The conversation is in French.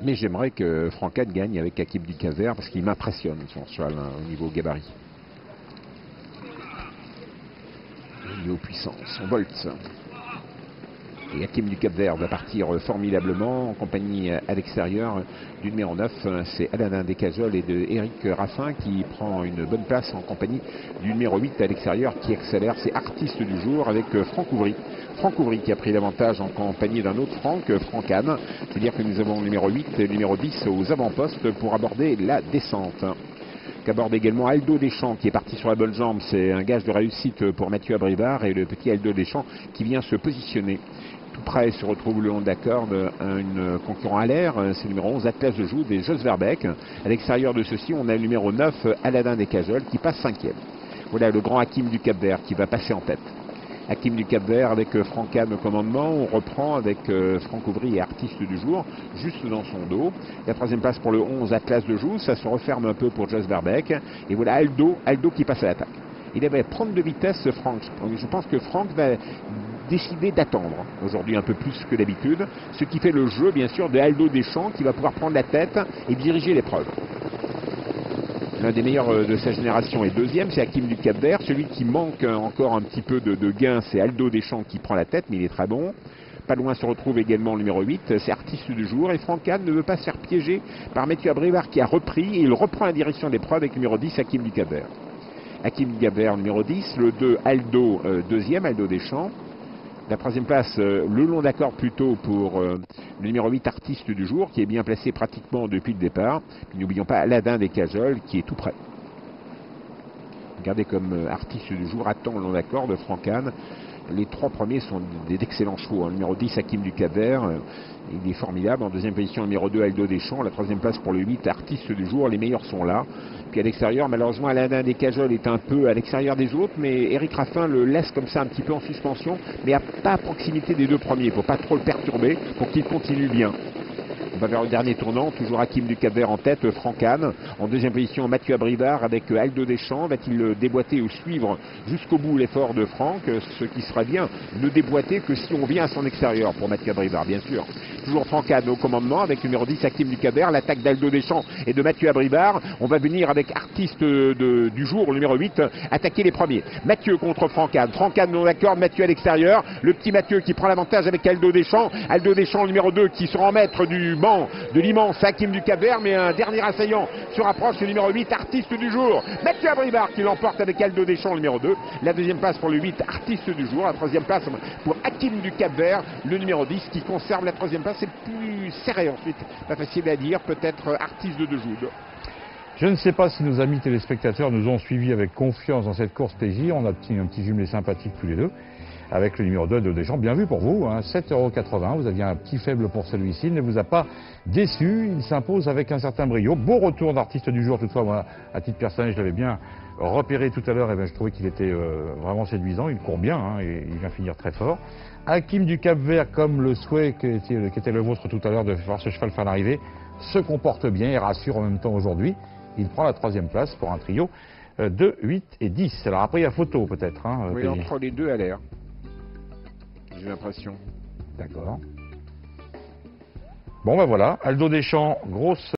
Mais j'aimerais que Francade gagne avec Hakim du Cap-Vert parce qu'il m'impressionne son cheval hein, au niveau gabarit. Au niveau puissance, on volte. Et Hakim du Cap-Vert va partir formidablement en compagnie à l'extérieur du numéro 9. C'est Aladin Descajols et de Eric Raffin qui prend une bonne place en compagnie du numéro 8 à l'extérieur qui accélère. C'est Artiste du jour avec Franck Ouvry. Franck Ouvry qui a pris l'avantage en compagnie d'un autre Franck Anne. C'est-à-dire que nous avons le numéro 8 et le numéro 10 aux avant-postes pour aborder la descente. Qu'aborde également Aldo Deschamps qui est parti sur la bonne jambe. C'est un gage de réussite pour Mathieu Abrivard et le petit Aldo Deschamps qui vient se positionner. Tout près se retrouve le long de la corde un concurrent à l'air, c'est le numéro 11 Atlas de Joux des Jos Verbeek. À l'extérieur de ceci, on a le numéro 9 Aladin Descajols qui passe 5e. Voilà le grand Hakim du Cap-Vert qui va passer en tête. Hakim du Cap-Vert avec Franck Anne au commandement. On reprend avec Franck Ouvry et Artiste du jour, juste dans son dos. La troisième place pour le 11 Atlas de Joux. Ça se referme un peu pour Jos Verbeek. Et voilà Aldo qui passe à l'attaque. Il va prendre de vitesse Franck. Je pense que Franck va décider d'attendre aujourd'hui un peu plus que d'habitude. Ce qui fait le jeu, bien sûr, de Aldo Deschamps qui va pouvoir prendre la tête et diriger l'épreuve. L'un des meilleurs de sa génération est deuxième, c'est Hakim du Cap-Vert. Celui qui manque encore un petit peu de gain, c'est Aldo Deschamps qui prend la tête, mais il est très bon. Pas loin se retrouve également le numéro 8, c'est Artiste du jour. Et Franck Anne ne veut pas se faire piéger par Mathieu Abrivard qui a repris et il reprend la direction de l'épreuve avec le numéro 10, Hakim du Cap-Vert. Hakim du Cap-Vert, numéro 10, le 2, Aldo, deuxième, Aldo Deschamps. La troisième place, le long d'accord plutôt pour le numéro 8 Artiste du jour, qui est bien placé pratiquement depuis le départ. N'oublions pas Aladin Descajols, qui est tout près. Regardez comme Artiste du jour attend le long d'accord de Franck Anne. Les trois premiers sont d'excellents chevaux. Le numéro 10, Hakim du Cap-Vert, il est formidable. En deuxième position, le numéro 2, Aldo Deschamps. La troisième place pour le 8, Artiste du jour. Les meilleurs sont là. Puis à l'extérieur, malheureusement, Aladin Descajols est un peu à l'extérieur des autres, mais Eric Raffin le laisse comme ça un petit peu en suspension, mais pas à proximité des deux premiers. Il ne faut pas trop le perturber pour qu'il continue bien. On va vers le dernier tournant, toujours Hakim du Cap-Vert en tête, Franck Anne. En deuxième position, Mathieu Abrivard avec Aldo Deschamps. Va-t-il déboîter ou suivre jusqu'au bout l'effort de Franck? Ce qui sera bien, ne déboîter que si on vient à son extérieur pour Mathieu Abrivard, bien sûr. Toujours Franck Anne au commandement avec le numéro 10, Hakim du Cap-Vert. L'attaque d'Aldo Deschamps et de Mathieu Abrivard. On va venir avec Artiste du jour, le numéro 8, attaquer les premiers. Mathieu contre Franck Anne. Franck Anne non d'accord, Mathieu à l'extérieur. Le petit Mathieu qui prend l'avantage avec Aldo Deschamps. Aldo Deschamps, le numéro 2, qui sera en maître du banc de l'immense Hakim du Cap-Vert, mais un dernier assaillant se rapproche, le numéro 8, Artiste du jour. Mathieu Abrivard qui l'emporte avec Aldo Deschamps, le numéro 2. La deuxième place pour le 8, Artiste du jour. La troisième place pour Hakim du Cap-Vert, le numéro 10, qui conserve la troisième place. C'est plus serré ensuite, pas facile à dire, peut-être Artiste de Joude. Je ne sais pas si nos amis téléspectateurs nous ont suivis avec confiance dans cette course plaisir. On a un petit jumelé sympathique tous les deux, avec le numéro 2 de Deschamps. Bien vu pour vous, hein, 7,80 €. Vous aviez un petit faible pour celui-ci. Il ne vous a pas déçu. Il s'impose avec un certain brio. Beau retour d'Artiste du jour. Toutefois, moi, à titre personnel, je l'avais bien repéré tout à l'heure. Et bien, je trouvais qu'il était vraiment séduisant. Il court bien, hein, et il vient finir très fort. Hakim du Cap-Vert, comme le souhait qui était le vôtre tout à l'heure de voir ce cheval faire l'arrivée, se comporte bien et rassure en même temps aujourd'hui. Il prend la troisième place pour un trio de 8 et 10. Alors après, il y a photo peut-être. Hein, oui, entre les deux à l'air. J'ai l'impression. D'accord. Bon ben voilà, Aldo Deschamps, grosse